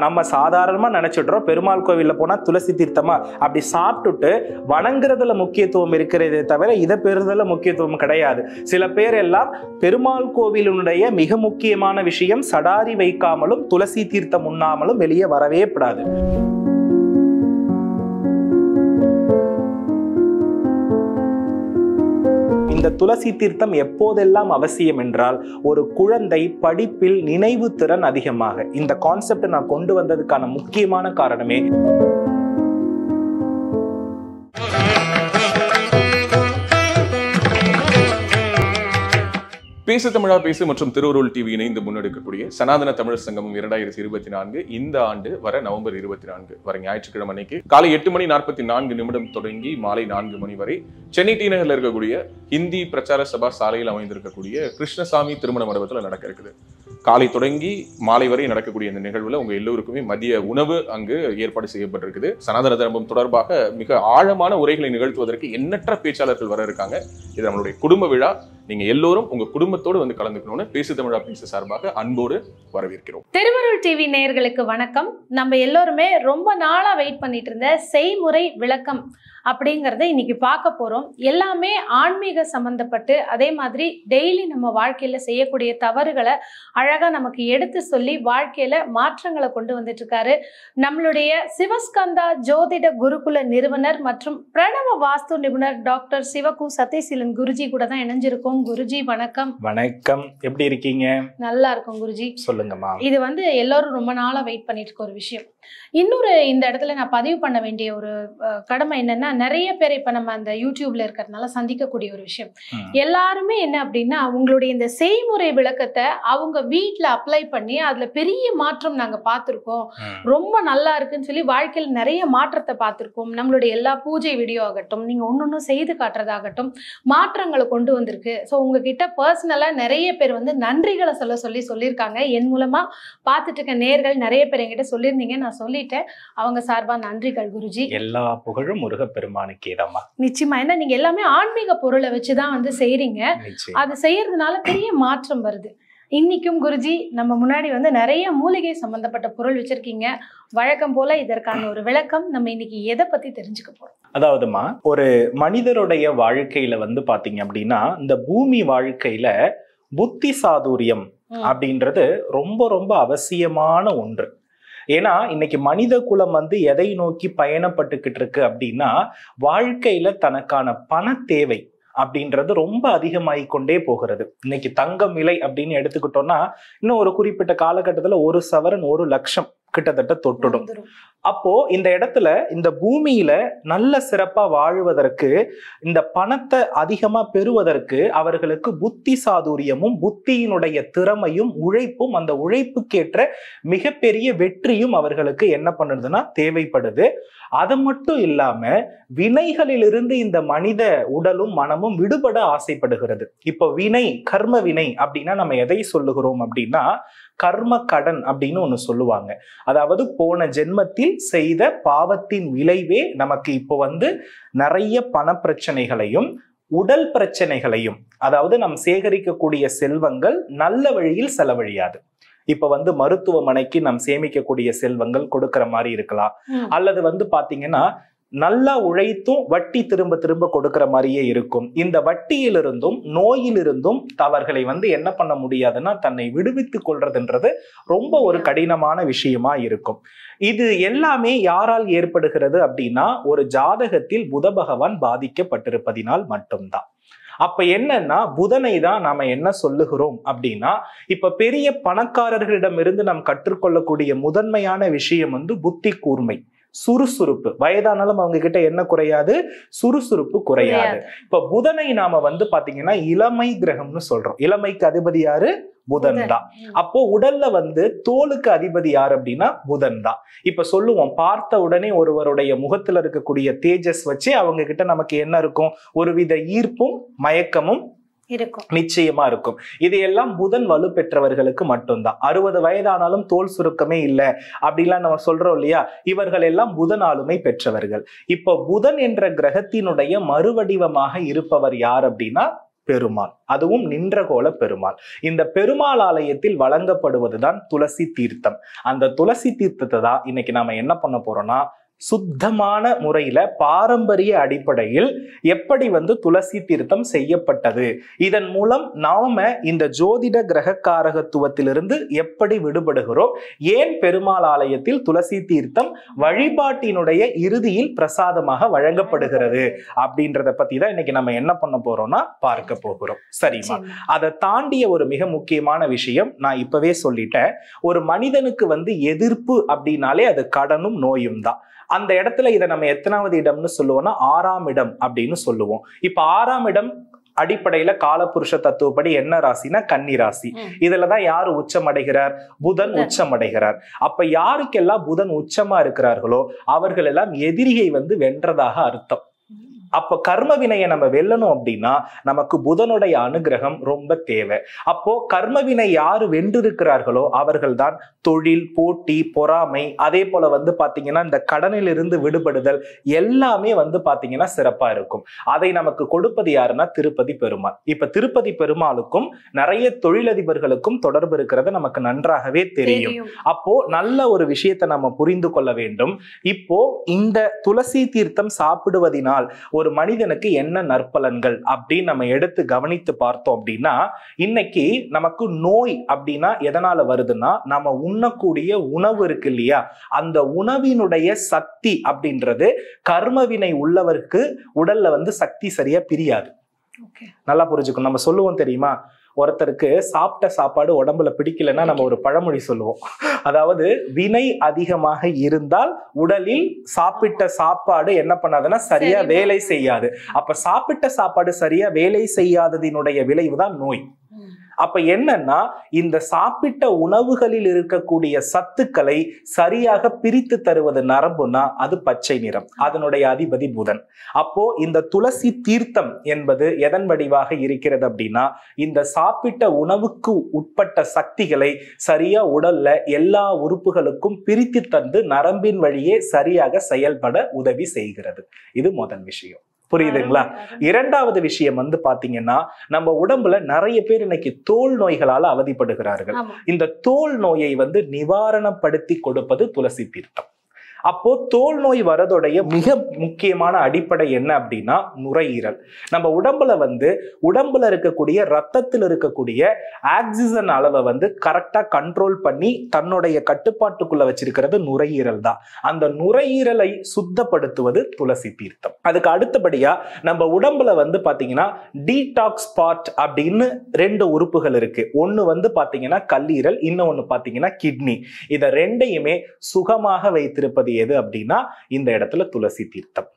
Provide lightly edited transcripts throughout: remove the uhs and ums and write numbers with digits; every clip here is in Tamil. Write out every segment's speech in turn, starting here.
நம்ம சாதாரணமா நினைச்சிடுறோம் பெருமாள் கோவில்ல போனா துளசி தீர்த்தமா அப்படி சாப்பிட்டுட்டு வணங்குறதுல முக்கியத்துவம் இருக்கிறதே தவிர இதை பெறுதல முக்கியத்துவம் கிடையாது. சில பேர் எல்லாம் பெருமாள் கோவிலுடைய மிக முக்கியமான விஷயம் சடாரி வைக்காமலும் துளசி தீர்த்தம் உண்ணாமலும் வெளியே வரவே கூடாது. இந்த துளசி தீர்த்தம் எப்போதெல்லாம் அவசியம் என்றால் ஒரு குழந்தை படிப்பில் நினைவு திறன் அதிகமாக. இந்த கான்செப்ட் நான் கொண்டு வந்ததுக்கான முக்கியமான காரணமே பேசு தமிழா பேசு மற்றும் திருவருள் டிவி இணைந்து முன்னெடுக்கக்கூடிய சனாதன தமிழர் சங்கமம் 2024 இந்த ஆண்டு வர நவம்பர் 24 வர ஞாயிற்றுக்கிழமை அன்னைக்கு காலை 8:44 தொடங்கி மாலை 4 மணி வரை சென்னை டி நகர்ல இருக்கக்கூடிய ஹிந்தி பிரச்சார சபா சாலையில் அமைந்திருக்கக்கூடிய கிருஷ்ணசாமி திருமண மண்டபத்தில் நடக்க இருக்குது. காலை தொடங்கி மாலை வரை நடக்கக்கூடிய இந்த நிகழ்வுல உங்க எல்லோருக்குமே மதிய உணவு அங்கு ஏற்பாடு செய்யப்பட்டிருக்குது. சனாதன தர்மம் தொடர்பாக மிக ஆழமான உரைகளை நிகழ்த்துவதற்கு எண்ணற்ற பேச்சாளர்கள் வர இருக்காங்க. இது நம்மளுடைய குடும்ப விழா. நீங்க எல்லோரும் உங்க குடும்பத்தோடு வந்து கலந்துக்கணும்னு பேசு தமிழா பேசு சார்பாக அன்போடு வரவேற்கிறோம். திருவருள் டிவி நேயர்களுக்கு வணக்கம். நம்ம எல்லோருமே ரொம்ப நாளா வெயிட் பண்ணிட்டு இருந்த செய்முறை விளக்கம் அப்படிங்கறத இன்னைக்கு பார்க்க போறோம். எல்லாமே ஆன்மீக சம்பந்தப்பட்டு அதே மாதிரி டெய்லி நம்ம வாழ்க்கையில செய்யக்கூடிய தவறுகளை அழகா நமக்கு எடுத்து சொல்லி வாழ்க்கையில மாற்றங்களை கொண்டு வந்துட்டு இருக்காரு நம்மளுடைய சிவஸ்கந்தா ஜோதிட குருகுல நிறுவனர் மற்றும் பிரணவ வாஸ்து நிபுணர் டாக்டர் சிவகு சத்யசீலன் குருஜி கூட தான் இணைஞ்சிருக்கோம். குருஜி வணக்கம். வணக்கம், எப்படி இருக்கீங்க? நல்லா இருக்கும் குருஜி. சொல்லுங்கம்மா. இது எல்லாரும் ரொம்ப நாளா வெயிட் பண்ணிட்டு இருக்க ஒரு விஷயம். இன்னொரு இந்த இடத்துல நான் பதிவு பண்ண வேண்டிய ஒரு கடமை என்னன்னா, நிறைய பேர் இப்ப நம்ம அந்த யூடியூப்ல இருக்கிறதுனால சந்திக்கக்கூடிய ஒரு விஷயம், எல்லாருமே என்ன அப்படின்னா உங்களுடைய இந்த செய்முறை விளக்கத்தை அவங்க வீட்டுல அப்ளை பண்ணி அதுல பெரிய மாற்றம் நாங்க பார்த்திருக்கோம், ரொம்ப நல்லா இருக்குன்னு சொல்லி வாழ்க்கையில் நிறைய மாற்றத்தை பார்த்திருக்கோம். நம்மளுடைய எல்லா பூஜை வீடியோ ஆகட்டும், நீங்க ஒன்னொன்னு செய்து காட்டுறதாகட்டும், மாற்றங்களை கொண்டு வந்திருக்கு. ஸோ உங்ககிட்ட பர்சனலா நிறைய பேர் நன்றிகளை சொல்லியிருக்காங்க. என் மூலமா பார்த்துட்டு இருக்க நேயர்கள் நிறைய பேர் என்கிட்ட சொல்லியிருந்தீங்க. நான் சொல்லிட்டேன். அவங்க சார்பா நன்றிகள் குருஜி. எல்லா புகழும் முருகப்பெருமானுக்கே தான். நிச்சயமா. ஏன்னா நீங்க எல்லாமே ஆன்மீக பொருளை வச்சுதான் செய்றீங்க. அது செய்யறதுனால பெரிய மாற்றம் வருது. இன்னைக்கும் குருஜி நம்ம முன்னாடி நிறைய மூலிகை சம்பந்தப்பட்ட பொருள் வச்சிருக்கீங்க. வழக்கம் போல இதற்கான ஒரு விளக்கம் நம்ம இன்னைக்கு எதை பத்தி தெரிஞ்சுக்க போறோம்? அதாவதுமா, ஒரு மனிதருடைய வாழ்க்கையில பாத்தீங்க அப்படின்னா இந்த பூமி வாழ்க்கையில புத்தி சாதுரியம் அப்படின்றது ரொம்ப ரொம்ப அவசியமான ஒன்று. ஏன்னா இன்னைக்கு மனித குலம் எதை நோக்கி பயணப்பட்டுக்கிட்டு இருக்கு அப்படின்னா, வாழ்க்கையில தனக்கான பண தேவை அப்படின்றது ரொம்ப அதிகமாகிக்கொண்டே போகிறது. இன்னைக்கு தங்கம் விலை அப்படின்னு எடுத்துக்கிட்டோம்னா இன்னும் ஒரு குறிப்பிட்ட காலகட்டத்துல 1 சவரன் 1 லட்சம் கிட்டத்தட்ட தொட்டுடும். அப்போ இந்த இடத்துல இந்த பூமியில நல்ல சிறப்பா வாழ்வதற்கு, இந்த பணத்தை அதிகமா பெறுவதற்கு அவர்களுக்கு புத்தி சாதுரியமும் புத்தியினுடைய திறமையும் உழைப்பும், அந்த உழைப்புக்கேற்ற மிகப்பெரிய வெற்றியும் அவர்களுக்கு என்ன பண்ணுதுன்னா தேவைப்படுது. அது மட்டும் இல்லாம வினைகளிலிருந்து இந்த மனித உடலும் மனமும் விடுபட ஆசைப்படுகிறது. இப்போ வினை, கர்ம வினை அப்படின்னா நம்ம எதை சொல்லுகிறோம் அப்படின்னா கர்ம கடன் அப்படின்னு ஒண்ணு சொல்லுவாங்க. அதாவது போன ஜென்மத்தில் செய்த பாவத்தின் விளைவே நமக்கு இப்போ நிறைய பண பிரச்சனைகளையும் உடல் பிரச்சனைகளையும், அதாவது நம் சேகரிக்கக்கூடிய செல்வங்கள் நல்ல வழியில் செலவழியாது. இப்ப மருத்துவமனைக்கு நாம் சேமிக்கக்கூடிய செல்வங்கள் கொடுக்கிற மாதிரி இருக்கலாம், அல்லது பாத்தீங்கன்னா நல்லா உழைத்தும் வட்டி திரும்ப திரும்ப கொடுக்கிற மாதிரியே இருக்கும். இந்த வட்டியிலிருந்தும் நோயிலிருந்தும் அவர்களை என்ன பண்ண முடியாதுன்னா தன்னை விடுவித்துக் கொள்றதுன்றது ரொம்ப ஒரு கடினமான விஷயமா இருக்கும். இது எல்லாமே யாரால் ஏற்படுகிறது அப்படின்னா ஒரு ஜாதகத்தில் புத பகவான் பாதிக்கப்பட்டிருப்பதினால் மட்டும்தான். அப்ப என்னன்னா புதனை தான் நாம என்ன சொல்லுகிறோம் அப்படின்னா, இப்ப பெரிய பணக்காரர்களிடமிருந்து நாம் கற்றுக்கொள்ளக்கூடிய முதன்மையான விஷயம் புத்தி கூர்மை, சுறுசுறுப்பு. வயதானாலும் அவங்க கிட்ட என்ன குறையாது? சுறுசுறுப்பு குறையாது. இப்ப புதனை நாம பாத்தீங்கன்னா இளமை கிரகம்னு சொல்றோம். இளமைக்கு அதிபதி யாரு? புதன் தான். அப்போ உடல்ல தோலுக்கு அதிபதி யார் அப்படின்னா புதன் தான். இப்ப சொல்லுவோம், பார்த்த உடனே ஒருவருடைய முகத்துல இருக்கக்கூடிய தேஜஸ் வச்சு அவங்க கிட்ட நமக்கு என்ன இருக்கும்? ஒருவித ஈர்ப்பும் மயக்கமும் இருக்கும், நிச்சயமா இருக்கும். இது எல்லாம் புதன் வலு பெற்றவர்களுக்கு மட்டும்தான். 60 வயதானாலும் தோல் சுருக்கமே இல்லை அப்படிலாம் நம்ம சொல்றோம் இல்லையா? இவர்கள் எல்லாம் புதன் ஆளுமை பெற்றவர்கள். இப்ப புதன் என்ற கிரகத்தினுடைய மறுவடிவமாக இருப்பவர் யார் அப்படின்னா பெருமாள், அதுவும் நின்றகோல பெருமாள். இந்த பெருமாள் ஆலயத்தில் வழங்கப்படுவதுதான் துளசி தீர்த்தம். அந்த துளசி தீர்த்தத்தை தான் இன்னைக்கு நாம என்ன பண்ண போறோம்னா, சுத்தமான முறையில பாரம்பரிய அடிப்படையில் எப்படி துளசி தீர்த்தம் செய்யப்பட்டது, இதன் மூலம் நாம இந்த ஜோதிட கிரகக்காரகத்துவத்திலிருந்து எப்படி விடுபடுகிறோம், ஏன் பெருமாள் ஆலயத்தில் துளசி தீர்த்தம் வழிபாட்டினுடைய இறுதியில் பிரசாதமாக வழங்கப்படுகிறது அப்படின்றத பத்தி தான் இன்னைக்கு நம்ம என்ன பண்ண போறோம்னா பார்க்க போகிறோம். சரிமா? அதை தாண்டிய ஒரு மிக முக்கியமான விஷயம் நான் இப்பவே சொல்லிட்டேன். ஒரு மனிதனுக்கு எதிர்ப்பு அப்படின்னாலே அது கடனும் நோயும் தான். அந்த இடத்துல இதை நம்ம எத்தனாவது இடம்னு சொல்லுவோம்னா 6ஆம் இடம் அப்படின்னு சொல்லுவோம். இப்ப 6ஆம் இடம் அடிப்படையில காலபுருஷ தத்துவப்படி என்ன ராசினா கன்னி ராசி. இதுலதான் யாரு உச்சமடைகிறார்? புதன் உச்சமடைகிறார். அப்ப யாருக்கெல்லாம் புதன் உச்சமா இருக்கிறார்களோ அவர்கள் எல்லாம் எதிரியை வென்றதாக அர்த்தம். அப்ப கர்ம வினையை நம்ம வெல்லணும் அப்படின்னா நமக்கு புதனுடைய அனுகிரகம் ரொம்ப தேவை. அப்போ கர்ம வினை யாரு வென்றிருக்கிறார்களோ அவர்கள் தான் தொழில், போட்டி, பொறாமை, அதே போல பாத்தீங்கன்னா இந்த கடனில் இருந்து விடுபடுதல் எல்லாமே பாத்தீங்கன்னா சிறப்பா இருக்கும். அதை நமக்கு கொடுப்பது யாருன்னா திருப்பதி பெருமாள். இப்ப திருப்பதி பெருமாளுக்கும் நிறைய தொழிலதிபர்களுக்கும் தொடர்பு இருக்கிறது நமக்கு நன்றாகவே தெரியும். அப்போ நல்ல ஒரு விஷயத்தை நம்ம புரிந்து கொள்ள வேண்டும். இப்போ இந்த துளசி தீர்த்தம் சாப்பிடுவதனால் ஒரு மனிதனுக்கு என்ன நற்பலன்கள் அப்படின்னு நம்ம எடுத்து கவனித்து பார்த்தோம் அப்படின்னா, இன்னைக்கு நமக்கு நோய் அப்படின்னா எதனால வருதுன்னா, நம்ம உண்ணக்கூடிய உணவு இருக்கு இல்லையா, அந்த உணவினுடைய சக்தி அப்படின்றது கர்மவினை உள்ளவருக்கு உடல்ல சக்தி சரியா பிரியாது. நல்லா புரிஞ்சுக்கணும். நம்ம சொல்லுவோம் தெரியுமா, ஒருத்தருக்கு சாப்பிட்ட சாப்பாடு உடம்புல பிடிக்கலன்னா நம்ம ஒரு பழமொழி சொல்லுவோம். அதாவது வினை அதிகமாக இருந்தால் உடலில் சாப்பிட்ட சாப்பாடு என்ன பண்ணாதுன்னா சரியா வேலை செய்யாது. அப்ப சாப்பிட்ட சாப்பாடு சரியா வேலை செய்யாததினுடைய விளைவுதான் நோய். அப்ப என்னன்னா, இந்த சாப்பிட்ட உணவுகளில் இருக்கக்கூடிய சத்துக்களை சரியாக பிரித்து தருவது நரம்புனா அது பச்சை நிறம், அதனுடைய அதிபதி புதன். அப்போ இந்த துளசி தீர்த்தம் என்பது எதன் வடிவாக இருக்கிறது அப்படின்னா, இந்த சாப்பிட்ட உணவுக்கு உட்பட்ட சக்திகளை சரியா உடல்ல எல்லா உறுப்புகளுக்கும் பிரித்து தந்து நரம்பின் வழியே சரியாக செயல்பட உதவி செய்கிறது. இது முதல் விஷயம். புரியுதுங்களா? இரண்டாவது விஷயம் பாத்தீங்கன்னா, நம்ம உடம்புல நிறைய பேர் இன்னைக்கு தோல் நோய்களால அவதிப்படுகிறார்கள். இந்த தோல் நோயை நிவாரணப்படுத்தி கொடுப்பது துளசி தீர்த்தம். அப்போ தோல் நோய் வரதுடைய மிக முக்கியமான அடிப்படை என்ன அப்படின்னா நுரையீரல். நம்ம உடம்புல இருக்கக்கூடிய ரத்தத்தில் இருக்கக்கூடிய ஆக்சிஜன் அளவை கரெக்டா கண்ட்ரோல் பண்ணி தன்னுடைய கட்டுப்பாட்டுக்குள்ள வச்சிருக்கிறது நுரையீரல் தான். அந்த நுரையீரலை சுத்தப்படுத்துவது துளசி தீர்த்தம். அதுக்கு அடுத்தபடியா நம்ம உடம்புல பாத்தீங்கன்னா டீடாக்ஸ் பார்ட் அப்படின்னு 2 உறுப்புகள் இருக்கு. ஒண்ணு பாத்தீங்கன்னா கல்லீரல், இன்னொன்னு பாத்தீங்கன்னா கிட்னி. இத ரெண்டையுமே சுகமாக வைத்திருப்பது எது அப்படின்னா இந்த இடத்துல துளசி தீர்த்தம்.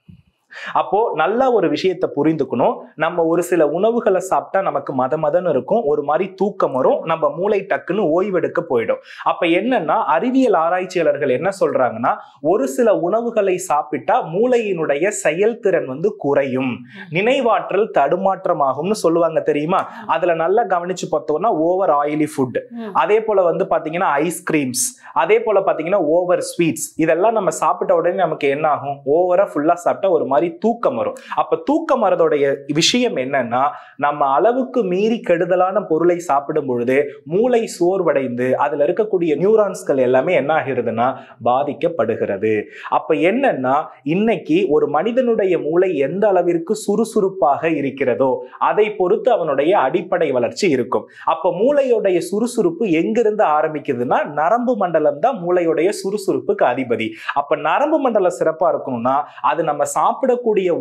அப்போ நல்ல ஒரு விஷயத்தை புரிந்துக்கணும். நம்ம ஒரு சில உணவுகளை சாப்பிட்டா நமக்கு மதன்னு இருக்கும், ஒரு மாதிரி தூக்கம் வரும், நம்ம மூளை டக்குன்னு ஓய்வெடுக்க போயிடும். அப்ப என்னன்னா, அறிவியல் ஆராய்ச்சியாளர்கள் என்ன சொல்றாங்கன்னா, ஒரு சில உணவுகளை சாப்பிட்டா மூளையினுடைய செயல்திறன் குறையும், நினைவாற்றல் தடுமாற்றமாகும்னு சொல்லுவாங்க தெரியுமா. அதுல நல்லா கவனிச்சு பார்த்தோம்னா ஓவர் ஆயிலி ஃபுட், அதே போல பாத்தீங்கன்னா ஐஸ்கிரீம்ஸ், அதே போல பாத்தீங்கன்னா ஓவர் ஸ்வீட்ஸ், இதெல்லாம் நம்ம சாப்பிட்ட உடனே நமக்கு என்ன ஆகும், ஓவரா ஃபுல்லா சாப்பிட்டா ஒரு மாதிரி தூக்கம் வரும். அப்ப தூக்கம் வரதோடைய விஷயம் என்னன்னா, நம்ம அளவுக்கு மீறி கெடுதலான பொருளை சாப்பிடும் பொழுது மூளை சோர்வடைந்து அதுல இருக்கக்கூடிய நியூரான்ஸ்கள் எல்லாமே என்ன ஆகிறதுனா பாதிக்கப்படுகிறது. அப்ப என்னன்னா, இன்னைக்கு ஒரு மனிதனுடைய மூளை எந்த அளவிற்கு சுறுசுறுப்பாக இருக்கிறதோ அதை பொறுத்து அவனுடைய அடிப்படை வளர்ச்சி இருக்கும். அப்ப மூளையுடைய சுறுசுறுப்பு எங்கிருந்து ஆரம்பிக்குதுன்னா நரம்பு மண்டலம் தான் மூளையுடைய சுறுசுறுப்புக்கு அதிபதி. அப்ப நரம்பு மண்டலம் சிறப்பா இருக்கணும்னா அது நம்ம சாப்பிடக்கூடிய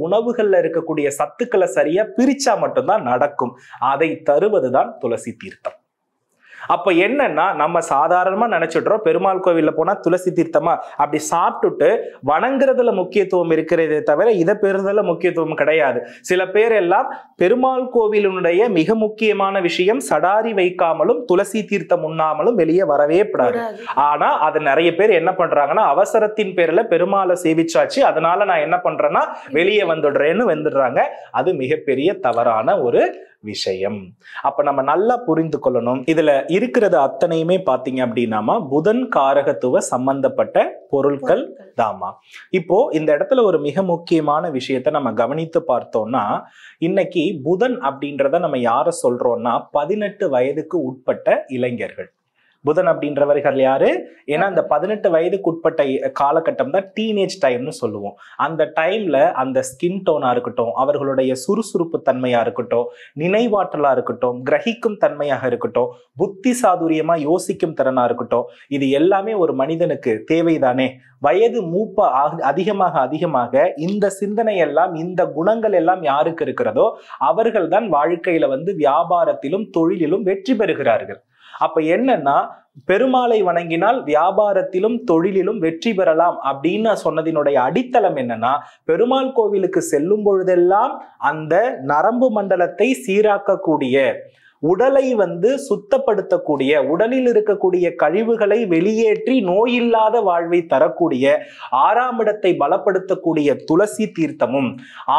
உணவுகள்ல இருக்கக்கூடிய சத்துக்களை சரியா பிரிச்சா மட்டும்தான் நடக்கும். அதை தருவதுதான் துளசி தீர்த்தம். அப்ப என்னன்னா, நம்ம சாதாரணமா நினைச்சிடுறோம் பெருமாள் கோவில்ல போனா துளசி தீர்த்தமா அப்படி சாப்பிட்டுட்டு வணங்குறதுல முக்கியத்துவம் இருக்கிறதே தவிர இதை பெறுதல முக்கியத்துவம் கிடையாது. சில பேர் எல்லாம் பெருமாள் கோவிலுடைய மிக முக்கியமான விஷயம் சடாரி வைக்காமலும் துளசி தீர்த்தம் உண்ணாமலும் வெளியே வரவே கூடாது. ஆனா அது நிறைய பேர் என்ன பண்றாங்கன்னா, அவசரத்தின் பேர்ல பெருமாளை சேவிச்சாச்சு, அதனால நான் என்ன பண்றேன்னா வெளியே வந்துடுறேன்னு வந்துடுறாங்க. அது மிகப்பெரிய தவறான ஒரு விஷயம். அப்ப நம்ம நல்லா புரிந்து கொள்ளணும், இதுல இருக்கிறது அத்தனையுமே பாத்தீங்க அப்படின்னாமா புதன் காரகத்துவ சம்பந்தப்பட்ட பொருட்கள் தாமா. இப்போ இந்த இடத்துல ஒரு மிக முக்கியமான விஷயத்த நம்ம கவனித்து பார்த்தோம்னா, இன்னைக்கு புதன் அப்படின்றத நம்ம யார சொல்றோம்னா 18 வயதுக்கு உட்பட்ட இளைஞர்கள். புதன் அப்படின்றவர்கள் யாரு? ஏன்னா அந்த 18 வயதுக்கு உட்பட்ட காலகட்டம் தான் டீனேஜ் டைம்னு சொல்லுவோம். அந்த டைம்ல அந்த ஸ்கின் டோனா இருக்கட்டும், அவர்களுடைய சுறுசுறுப்பு தன்மையா இருக்கட்டும், நினைவாற்றலா இருக்கட்டும், கிரகிக்கும் தன்மையாக இருக்கட்டும், புத்தி சாதுரியமா யோசிக்கும் திறனா இருக்கட்டும், இது எல்லாமே ஒரு மனிதனுக்கு தேவைதானே. வயது மூப்ப அதிகமாக இந்த சிந்தனை எல்லாம், இந்த குணங்கள் எல்லாம் யாருக்கு இருக்கிறதோ அவர்கள் தான் வாழ்க்கையில வியாபாரத்திலும் தொழிலிலும் வெற்றி பெறுகிறார்கள். அப்ப என்னன்னா, பெருமாளை வணங்கினால் வியாபாரத்திலும் தொழிலிலும் வெற்றி பெறலாம் அப்படின்னு சொன்னதினுடைய அடித்தளம் என்னன்னா, பெருமாள் கோவிலுக்கு செல்லும் பொழுதெல்லாம் அந்த நரம்பு மண்டலத்தை சீராக்கக்கூடிய, உடலை சுத்தப்படுத்தக்கூடிய, உடலில் இருக்கக்கூடிய கழிவுகளை வெளியேற்றி நோயில்லாத வாழ்வை தரக்கூடிய, 6ஆம் இடத்தை பலப்படுத்தக்கூடிய துளசி தீர்த்தமும்,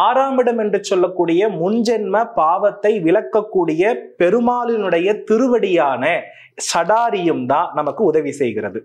6ஆம் இடம் என்று சொல்லக்கூடிய முன்ஜென்ம பாவத்தை விலக்கக்கூடிய பெருமாளினுடைய திருவடியான சடாரியும் தான் நமக்கு உதவி செய்கிறது.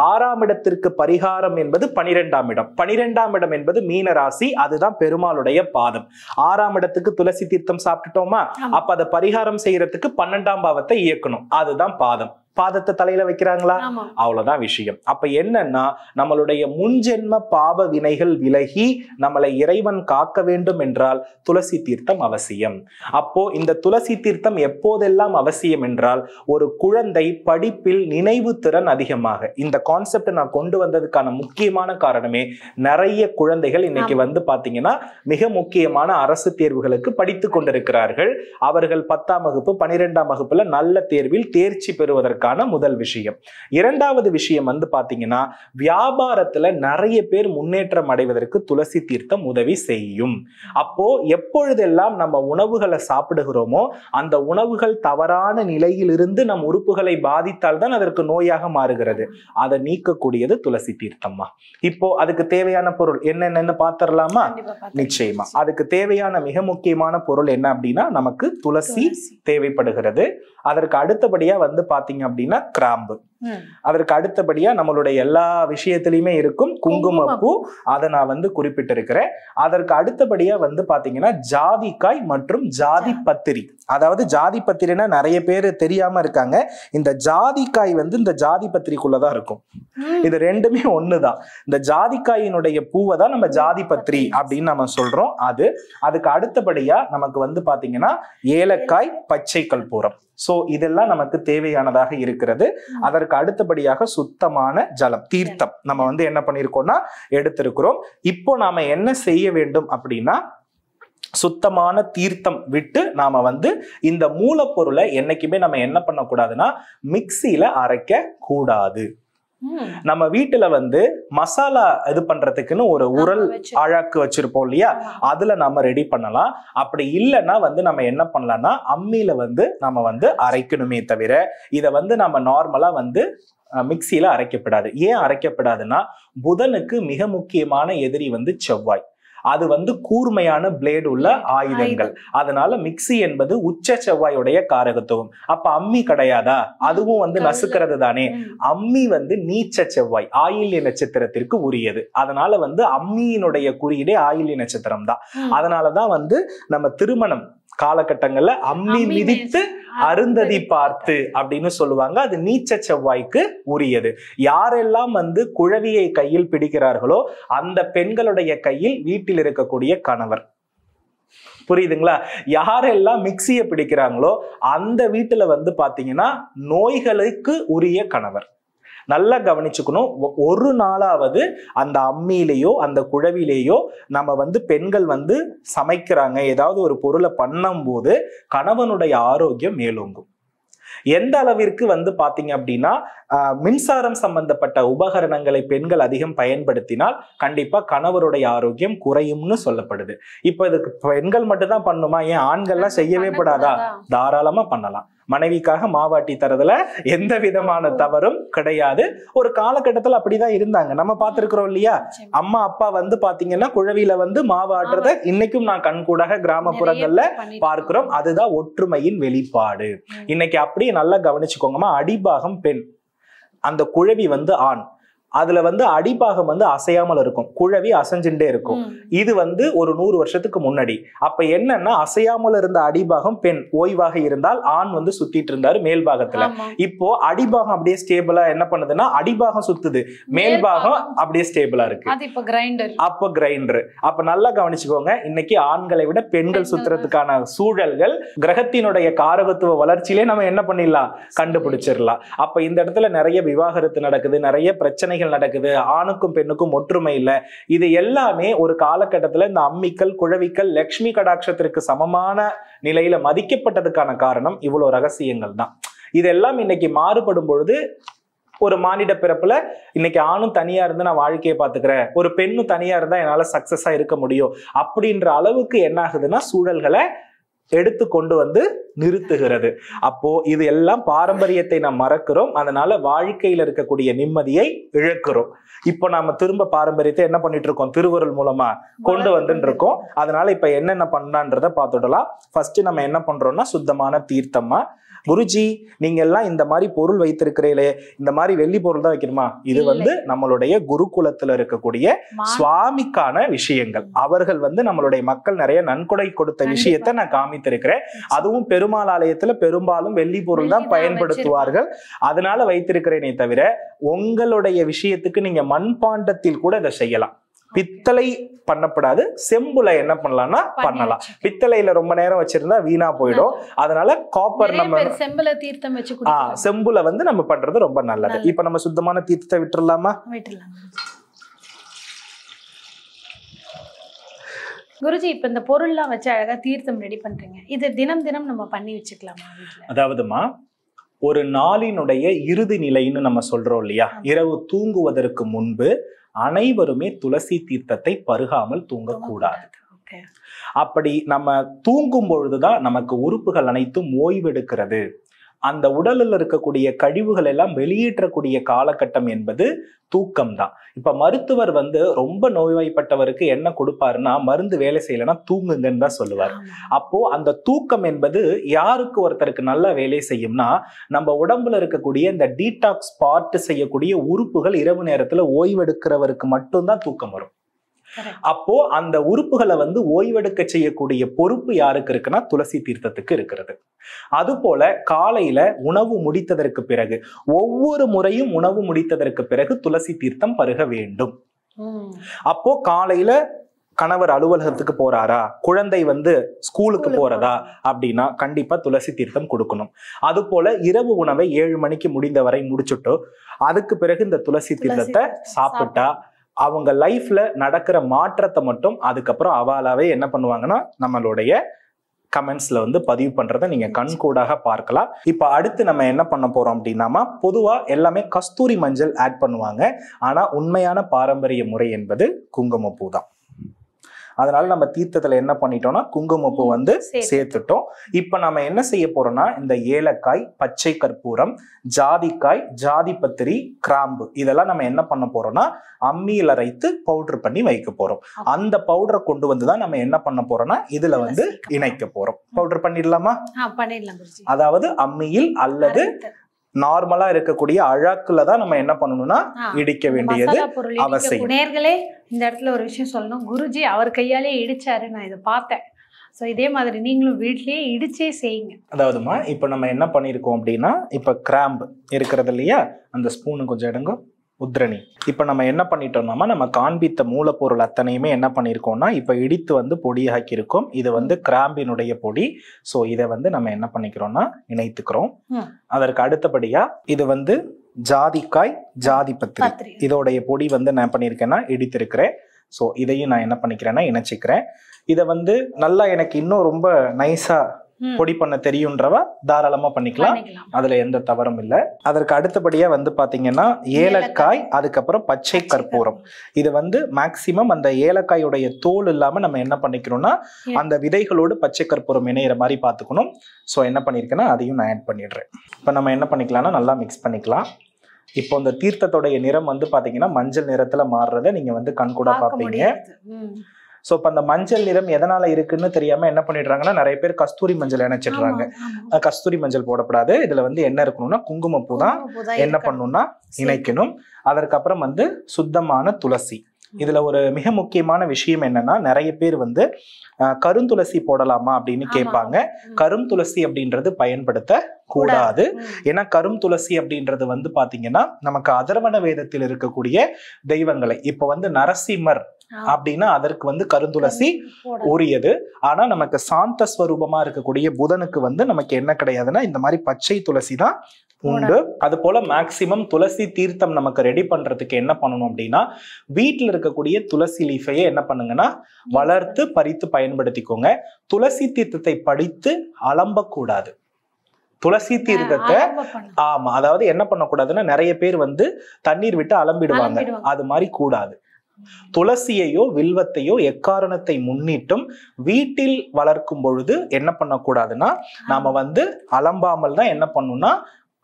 6ஆம் இடத்திற்கு பரிகாரம் என்பது 12ஆம் இடம். 12ஆம் இடம் என்பது மீன ராசி, அதுதான் பெருமாளுடைய பாதம். 6ஆம் இடத்துக்கு துளசி தீர்த்தம் சாப்பிட்டுட்டோமா, அப்ப அதை பரிகாரம் செய்யறதுக்கு 12ஆம் பாவத்தை இயக்கணும், அதுதான் பாதம். பாதத்தை தலையில வைக்கிறாங்களா, அவ்வளவுதான் விஷயம். அப்ப என்னன்னா, நம்மளுடைய முன்ஜென்ம பாவ வினைகள் விலகி நம்மளை இறைவன் காக்க வேண்டும் என்றால் துளசி தீர்த்தம் அவசியம். அப்போ இந்த துளசி தீர்த்தம் எப்போதெல்லாம் அவசியம் என்றால், ஒரு குழந்தை படிப்பில் நினைவு திறன் அதிகமாக, இந்த கான்செப்ட் நான் கொண்டு வந்ததுக்கான முக்கியமான காரணமே, நிறைய குழந்தைகள் இன்னைக்கு பாத்தீங்கன்னா மிக முக்கியமான அரசு தேர்வுகளுக்கு படித்து கொண்டிருக்கிறார்கள். அவர்கள் 10ஆம் வகுப்பு 12ஆம் வகுப்புல நல்ல தேர்வில் தேர்ச்சி பெறுவதற்கு முதல் விஷயம். இரண்டாவது விஷயம் பாத்தீங்கன்னா, வியாபாரத்துல நிறைய பேர் முன்னேற்றம் அடைவதற்கு துளசி தீர்த்தம் உதவி செய்யும். அப்போ எப்பொழுதெல்லாம் நம்ம உணவுகளை சாப்பிடுகிறோமோ, அந்த உணவுகள் தவறான நிலையில் இருந்து நம் உறுப்புகளை பாதித்தால் தான் அதற்கு நோயாக மாறுகிறது. அதை நீக்கக்கூடியது துளசி தீர்த்தம்மா. இப்போ அதுக்கு தேவையான பொருள் என்னென்னு பாத்திரலாமா? நிச்சயமா. அதுக்கு தேவையான மிக முக்கியமான பொருள் என்ன அப்படின்னா, நமக்கு துளசி தேவைப்படுகிறது. அதற்கு அடுத்தபடியா பாத்தீங்க அப்படின்னா கிராம்பு. அதற்கு அடுத்தபடியா நம்மளுடைய எல்லா விஷயத்திலயுமே இருக்கும் குங்குமப்பூ, அதை நான் குறிப்பிட்டிருக்கிறேன். அதற்கு அடுத்தபடியா பாத்தீங்கன்னா ஜாதிக்காய் மற்றும் ஜாதி பத்திரி. அதாவது ஜாதி பத்திரினா நிறைய பேர் தெரியாம இருக்காங்க. இந்த ஜாதிக்காய் இந்த ஜாதி பத்திரிக்குள்ளதான் இருக்கும். இது ரெண்டுமே ஒண்ணுதான். இந்த ஜாதிக்காயினுடைய பூவை தான் நம்ம ஜாதி பத்திரி அப்படின்னு நம்ம சொல்றோம். அதுக்கு அடுத்தபடியா நமக்கு பாத்தீங்கன்னா ஏலக்காய், பச்சை கற்பூரம். சோ இதெல்லாம் நமக்கு தேவையானதாக இருக்கிறது. அதற்கு அடுத்தபடியாக சுத்தமான ஜலம், தீர்த்தம் நம்ம என்ன பண்ணிருக்கோம்னா எடுத்திருக்கிறோம். இப்போ நாம என்ன செய்ய வேண்டும் அப்படின்னா, சுத்தமான தீர்த்தம் விட்டு நாம இந்த மூலப்பொருளை என்னைக்குமே நம்ம என்ன பண்ணக்கூடாதுன்னா மிக்சியில அரைக்க கூடாது. நம்ம வீட்டுல மசாலா இது பண்றதுக்குன்னு ஒரு உரல் அழாக்கு வச்சிருப்போம் இல்லையா, அதுல நம்ம ரெடி பண்ணலாம். அப்படி இல்லைன்னா நம்ம என்ன பண்ணலாம்னா அம்மியில நம்ம அரைக்கணுமே தவிர இதை நம்ம நார்மலா மிக்சியில அரைக்கப்படாது. ஏன் அரைக்கப்படாதுன்னா, புதனுக்கு மிக முக்கியமான எதிரி செவ்வாய். அது கூர்மையான பிளேடு உள்ள ஆயுதங்கள். அதனால மிக்சி என்பது உச்ச செவ்வாயுடைய காரகத்துவம். அப்ப அம்மி கிடையாதா, அதுவும் நசுக்கிறது தானே. அம்மி நீச்ச செவ்வாய், ஆயில்ய நட்சத்திரத்திற்கு உரியது. அதனால அம்மியினுடைய குறியீடே ஆயில்ய நட்சத்திரம் தான். அதனாலதான் நம்ம திருமணம் காலகட்டங்கள்ல அம்மி மிதித்து அருந்ததி பார்த்து அப்படின்னு சொல்லுவாங்க. அது நீச்ச செவ்வாய்க்கு உரியது. யாரெல்லாம் குழவியை கையில் பிடிக்கிறார்களோ அந்த பெண்களுடைய கையில் வீட்டில் இருக்கக்கூடிய கணவர். புரியுதுங்களா? யாரெல்லாம் மிக்சியை பிடிக்கிறாங்களோ அந்த வீட்டுல பாத்தீங்கன்னா நோய்களுக்கு உரிய கணவர். நல்லா கவனிச்சுக்கணும். ஒரு நாளாவது அந்த அம்மியிலேயோ அந்த குழவிலேயோ நம்ம பெண்கள் சமைக்கிறாங்க, ஏதாவது ஒரு பொருளை பண்ணும் போது கணவனுடைய ஆரோக்கியம் மேலோங்கும். எந்த அளவிற்கு பாத்தீங்க அப்படின்னா, மின்சாரம் சம்பந்தப்பட்ட உபகரணங்களை பெண்கள் அதிகம் பயன்படுத்தினால் கண்டிப்பா கணவருடைய ஆரோக்கியம் குறையும்னு சொல்லப்படுது. இப்ப இதுக்கு பெண்கள் மட்டும் தான் பண்ணுமா? ஏன் ஆண்கள்லாம் செய்யவே படாதா? தாராளமா பண்ணலாம். மனைவிக்காக மாவாட்டி தரதுல எந்த விதமான தவறும் கிடையாது. ஒரு காலகட்டத்துல அப்படிதான் இருந்தாங்க, நம்ம பார்த்திருக்கிறோம் இல்லையா? அம்மா அப்பா வந்து பாத்தீங்கன்னா குழவியில வந்து மாவாட்டுறத இன்னைக்கும் நான் கண்கூடாக கிராமப்புறங்கள்ல பார்க்கிறோம். அதுதான் ஒற்றுமையின் வெளிப்பாடு. இன்னைக்கு அப்படியே நல்லா கவனிச்சுக்கோங்கம்மா, அடிபாகம் பெண், அந்த குழவி வந்து ஆண். அதுல வந்து அடிபாகம் வந்து அசையாமல் இருக்கும், குழவி அசைஞ்சுட்டே இருக்கும். இது வந்து ஒரு 100 வருஷத்துக்கு முன்னாடி. அப்ப என்னன்னா அசையாமல் இருந்த அடிபாகம் பெண் ஓய்வாக இருந்தால் ஆண் வந்து சுத்திட்டு இருந்தாரு மேல் பாகத்துல. இப்போ அடிபாகம் அப்படியே ஸ்டேபிளா என்ன பண்ணுதுன்னா அடிபாகம் சுத்துது, மேல் பாகம் அப்படியே ஸ்டேபிளா இருக்கு. அப்ப கிரைண்டர். அப்ப நல்லா கவனிச்சுக்கோங்க, இன்னைக்கு ஆண்களை விட பெண்கள் சுத்துறதுக்கான சூழல்கள் கிரகத்தினுடைய காரகத்துவ வளர்ச்சியிலே நம்ம என்ன பண்ணிடலாம், கண்டுபிடிச்சிடலாம். அப்ப இந்த இடத்துல நிறைய விவாகரத்து நடக்குது, நிறைய பிரச்சனைகள் நடக்குது, ஆணுக்கும் பெண்ணுக்கும் ஒற்றுமை இல்ல. இது எல்லாமே ஒரு காலகட்டத்துல இந்த அம்மிக்கல் குழவிக்கல் லட்சுமி கடாட்சத்திற்கு சமமான நிலையில மதிக்கப்பட்டதுக்கான காரணம் இவ்வளவு ரகசியங்கள் தான். இதெல்லாம் இன்னைக்கு மாறுபடும் பொழுது ஒரு மானிட பிறப்புல இன்னைக்கு ஆணும் தனியா இருந்து நான் வாழ்க்கையை பாத்துக்கிறேன், ஒரு பெண்ணும் தனியா இருந்தா என்னால சக்சஸா இருக்க முடியும் அப்படின்ற அளவுக்கு என்ன ஆகுதுன்னா சூழல்களை எடுத்து கொண்டு வந்து நிறுத்துகிறது. அப்போ இது எல்லாம் பாரம்பரியத்தை நாம் மறக்கிறோம், அதனால வாழ்க்கையில இருக்கக்கூடிய நிம்மதியை இழக்கிறோம். இப்போ நாம திரும்ப பாரம்பரியத்தை என்ன பண்ணிட்டு இருக்கோம், திருவருள் மூலமா கொண்டு வந்துட்டு இருக்கோம். அதனால இப்ப என்னென்ன பண்ணலான்றத பார்த்துடலாம். ஃபர்ஸ்ட் நம்ம என்ன பண்றோம்னா சுத்தமான தீர்த்தமா, குருஜி நீங்க எல்லாம் இந்த மாதிரி பொருள் வைத்திருக்கிறீங்களே, இந்த மாதிரி வெள்ளி பொருள் தான் வைக்கணுமா? இது வந்து நம்மளுடைய குருகுலத்துல இருக்கக்கூடிய சுவாமிக்கான விஷயங்கள். அவர்கள் வந்து நம்மளுடைய மக்கள் நிறைய நன்கொடை கொடுத்த விஷயத்த நான் காமித்திருக்கிறேன். அதுவும் பெருமாள் ஆலயத்துல பெரும்பாலும் வெள்ளி பொருள் தான் பயன்படுத்துவார்கள், அதனால வைத்திருக்கிறேனே தவிர உங்களுடைய விஷயத்துக்கு நீங்க மண்பாண்டத்தில் கூட இதை செய்யலாம். பித்தளை பண்ணப்படாது, செம்புல என்ன பண்ணலாம்னா பண்ணலாம். பித்தளையில ரொம்ப நேரம் வச்சிருந்தா வீணா போயிடும், அதனால காப்பர் நம்ம செம்புல தீர்த்தம் வச்சு செம்புல வந்து நம்ம பண்றது ரொம்ப நல்லது. இப்ப நம்ம சுத்தமான தீர்த்தத்தை விட்டுறலாமா? குருஜி, இப்ப இந்த பொருள்லாம் வச்சு அழகா தீர்த்தம் ரெடி பண்றீங்க, இது தினம் தினம் நம்ம பண்ணி வச்சுக்கலாமா? அதாவதுமா ஒரு நாளினுடைய இறுதி நிலைன்னு நம்ம சொல்றோம் இல்லையா, இரவு தூங்குவதற்கு முன்பு அனைவருமே துளசி தீர்த்தத்தை பருகாமல் தூங்கக்கூடாது. அப்படி நம்ம தூங்கும் பொழுதுதான் நமக்கு உறுப்புகள் அனைத்தும் ஓய்வெடுக்கிறது. அந்த உடலில் இருக்கக்கூடிய கழிவுகள் எல்லாம் வெளியேற்றக்கூடிய காலகட்டம் என்பது தூக்கம் தான். இப்ப மருத்துவர் வந்து ரொம்ப நோய்வாய்ப்பட்டவருக்கு என்ன கொடுப்பாருன்னா, மருந்து வேலை செய்யலைன்னா தூங்குங்கன்னு தான் சொல்லுவார். அப்போ அந்த தூக்கம் என்பது யாருக்கு ஒருத்தருக்கு நல்லா வேலை செய்யும்னா, நம்ம உடம்புல இருக்கக்கூடிய இந்த டீடாக்ஸ் பார்ட் செய்யக்கூடிய உறுப்புகள் இரவு நேரத்துல ஓய்வெடுக்கிறவருக்கு மட்டும்தான் தூக்கம் வரும். அப்போ அந்த உறுப்புகளை வந்து ஓய்வெடுக்க செய்யக்கூடிய பொறுப்பு யாருக்கு இருக்குன்னா துளசி தீர்த்தத்துக்கு இருக்கிறது. அது போல காலையில உணவு முடித்ததற்கு பிறகு, ஒவ்வொரு முறையும் உணவு முடித்ததற்கு பிறகு துளசி தீர்த்தம் பருக வேண்டும். அப்போ காலையில கணவர் அலுவலகத்துக்கு போறாரா, குழந்தை வந்து ஸ்கூலுக்கு போறதா அப்படின்னா கண்டிப்பா துளசி தீர்த்தம் கொடுக்கணும். அது போல இரவு உணவை 7 மணிக்கு முடிந்தவரை முடிச்சுட்டோ அதுக்கு பிறகு இந்த துளசி தீர்த்தத்தை சாப்பிட்டா அவங்க லைஃப்ல நடக்கிற மாற்றத்தை மட்டும் அதுக்கப்புறம் அவாலாவே என்ன பண்ணுவாங்கன்னா நம்மளுடைய கமெண்ட்ஸ்ல வந்து பதிவு பண்றதை நீங்க கண்கூடாக பார்க்கலாம். இப்ப அடுத்து நம்ம என்ன பண்ண போறோம் அப்படின்னா, பொதுவா எல்லாமே கஸ்தூரி மஞ்சள் ஆட் பண்ணுவாங்க, ஆனா உண்மையான பாரம்பரிய முறை என்பது குங்குமப்பூ தான். அதனால நம்ம தீர்த்தத்துல என்ன பண்ணிட்டோம்னா குங்குமப்பூ வந்து சேர்த்துட்டோம். இப்ப நம்ம என்ன செய்ய போறோம்னா, இந்த ஏலக்காய், பச்சை கற்பூரம், ஜாதிக்காய், ஜாதிபத்திரி, கிராம்பு இதெல்லாம் நம்ம என்ன பண்ண போறோம்னா அம்மியில் அரைத்து பவுடர் பண்ணி வைக்க போறோம். அந்த பவுடரை கொண்டு வந்துதான் நம்ம என்ன பண்ண போறோம்னா இதுல வந்து இணைக்க போறோம். பவுடர் பண்ணிடலாமா? அதாவது அம்மியில் அல்லது நார்மலா இருக்கக்கூடிய அழகுல தான் நம்ம என்ன பண்ணணும்னா இடிக்க வேண்டியது அவசியம். நேர்களே, இந்த இடத்துல ஒரு விஷயம் சொல்லணும், குருஜி அவர் கையாலே இடிச்சாரு, நான் இதை பார்த்தேன். ஸோ இதே மாதிரி நீங்களும் வீட்லயே இடிச்சே செய்யுங்க. அதாவதுமா இப்ப நம்ம என்ன பண்ணிருக்கோம் அப்படின்னா, இப்ப கிராம்பு இருக்கிறது இல்லையா, அந்த ஸ்பூனு கொஞ்சம் எடுங்க, உத்ரணி. இப்ப நம்ம என்ன பண்ணிட்டோம்னா, நம்ம காண்பித்த மூலப்பொருள் அத்தனையுமே என்ன பண்ணிருக்கோம்னா இப்ப இடித்து வந்து பொடியாக்கி இருக்கோம். இது வந்து கிராம்பினுடைய பொடி. சோ இதை வந்து நம்ம என்ன பண்ணிக்கிறோம்னா இணைத்துக்கிறோம். அதற்கு அடுத்தபடியா இது வந்து ஜாதிக்காய், ஜாதிபத்திரி இதோடைய பொடி வந்து நான் பண்ணிருக்கேன்னா இடித்திருக்கிறேன். ஸோ இதையும் நான் என்ன பண்ணிக்கிறேன்னா இணைச்சிக்கிறேன். இதை வந்து நல்லா எனக்கு இன்னும் ரொம்ப நைஸா பொடி பண்ண தெரியுன்றவ தாராளமா பண்ணிக்கலாம், அதுல எந்த தவறும் இல்லை. அதற்கு அடுத்தபடியா வந்து பாத்தீங்கன்னா ஏலக்காய், அதுக்கப்புறம் பச்சை கற்பூரம். இது வந்து மேக்சிமம் அந்த ஏலக்காயோடைய தோல் இல்லாம நம்ம என்ன பண்ணிக்கணும்னா அந்த விதைகளோடு பச்சை கற்பூரம் இணையிற மாதிரி பாத்துக்கணும். ஸோ என்ன பண்ணிருக்கேன்னா அதையும் நான் ஆட் பண்ணிடுறேன். இப்ப நம்ம என்ன பண்ணிக்கலாம்னா நல்லா மிக்ஸ் பண்ணிக்கலாம். இப்போ இந்த தீர்த்தத்தோடைய நிறம் வந்து பாத்தீங்கன்னா மஞ்சள் நிறத்துல மாறுறத நீங்க வந்து கண்கூட பாப்பீங்க. ஸோ இப்போ அந்த மஞ்சள் நிறம் எதனால இருக்குன்னு தெரியாம என்ன பண்ணிடுறாங்கன்னா நிறைய பேர் கஸ்தூரி மஞ்சள் இணைச்சிடுறாங்க. கஸ்தூரி மஞ்சள் போடக்கூடாது. இதுல வந்து என்ன இருக்கணும்னா குங்குமப்பூ தான் என்ன பண்ணணும்னா இணைக்கணும். அதற்கப்புறம் வந்து சுத்தமான துளசி. இதுல ஒரு மிக முக்கியமான விஷயம் என்னன்னா நிறைய பேர் வந்து கருந்துளசி போடலாமா அப்படின்னு கேட்பாங்க. கரும் துளசி அப்படின்றது பயன்படுத்த கூடாது. ஏன்னா கரும் துளசி அப்படின்றது வந்து பாத்தீங்கன்னா நமக்கு அதர்வண வேதத்தில் இருக்கக்கூடிய தெய்வங்களை, இப்ப வந்து நரசிம்மர் அப்படின்னா அதற்கு வந்து கருந்துளசி உரியது. ஆனா நமக்கு சாந்த ஸ்வரூபமா இருக்கக்கூடிய புதனுக்கு வந்து நமக்கு என்ன கிடையாதுன்னா இந்த மாதிரி பச்சை துளசி தான் உண்டு. அது போல மேக்சிமம் துளசி தீர்த்தம் நமக்கு ரெடி பண்றதுக்கு என்ன பண்ணணும் அப்படின்னா வீட்டில் இருக்கக்கூடிய துளசி லீஃபையே என்ன பண்ணுங்கன்னா வளர்த்து பறித்து பயன்படுத்திக்கோங்க. துளசி தீர்த்தத்தை படித்து அலம்பக்கூடாது. துளசி தீர்த்தத்தை ஆமா, அதாவது என்ன பண்ணக்கூடாதுன்னா நிறைய பேர் வந்து தண்ணீர் விட்டு அலம்பிடுவாங்க. அது மாதிரி கூடாது. துளசியையோ வில்வத்தையோ எக்காரணத்தை முன்னிட்டும் வீட்டில் வளர்க்கும் பொழுது என்ன பண்ணக்கூடாதுன்னா நாம வந்து அலம்பாமல் தான் என்ன பண்ணணும்னா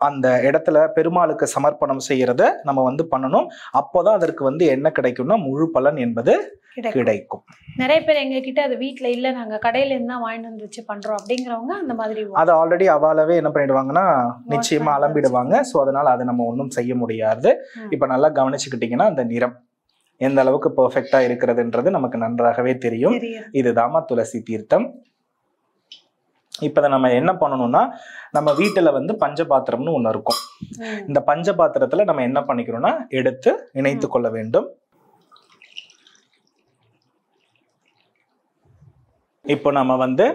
அந்த இடத்துல பெருமாளுக்கு சமர்ப்பணம் செய்யறத நம்ம வந்து பண்ணணும். அப்போதான் அதற்கு வந்து என்ன கிடைக்கும்னா முழு பலன் என்பது கிடைக்கும். நிறைய பேர் எங்க கிட்ட அது வீட்டுல இல்ல, நாங்க கடையில இருந்து தான் வாங்கிட்டு வந்து வச்சு பண்றோம் அப்படிங்கிறவங்க அந்த மாதிரி அது ஆல்ரெடி அவாலவே என்ன பண்ணிடுவாங்கன்னா நிச்சயமா அலம்பிடுவாங்க. ஸோ அதனால அதை நம்ம ஒன்றும் செய்ய முடியாது. இப்ப நல்லா கவனிச்சுக்கிட்டீங்கன்னா அந்த நிறம் எந்த அளவுக்கு பெர்ஃபெக்டா இருக்கிறதுன்றது நமக்கு நன்றாகவே தெரியும். இதுதாமா துளசி தீர்த்தம். இப்ப நம்ம என்ன பண்ணணும்னா நம்ம வீட்டுல வந்து பஞ்சபாத்திரம்னு ஒண்ணு இருக்கும். இந்த பஞ்சபாத்திரத்துல நம்ம என்ன பண்ணிக்கிறோம்னா எடுத்து இணைத்து கொள்ள வேண்டும். இப்போ நம்ம வந்து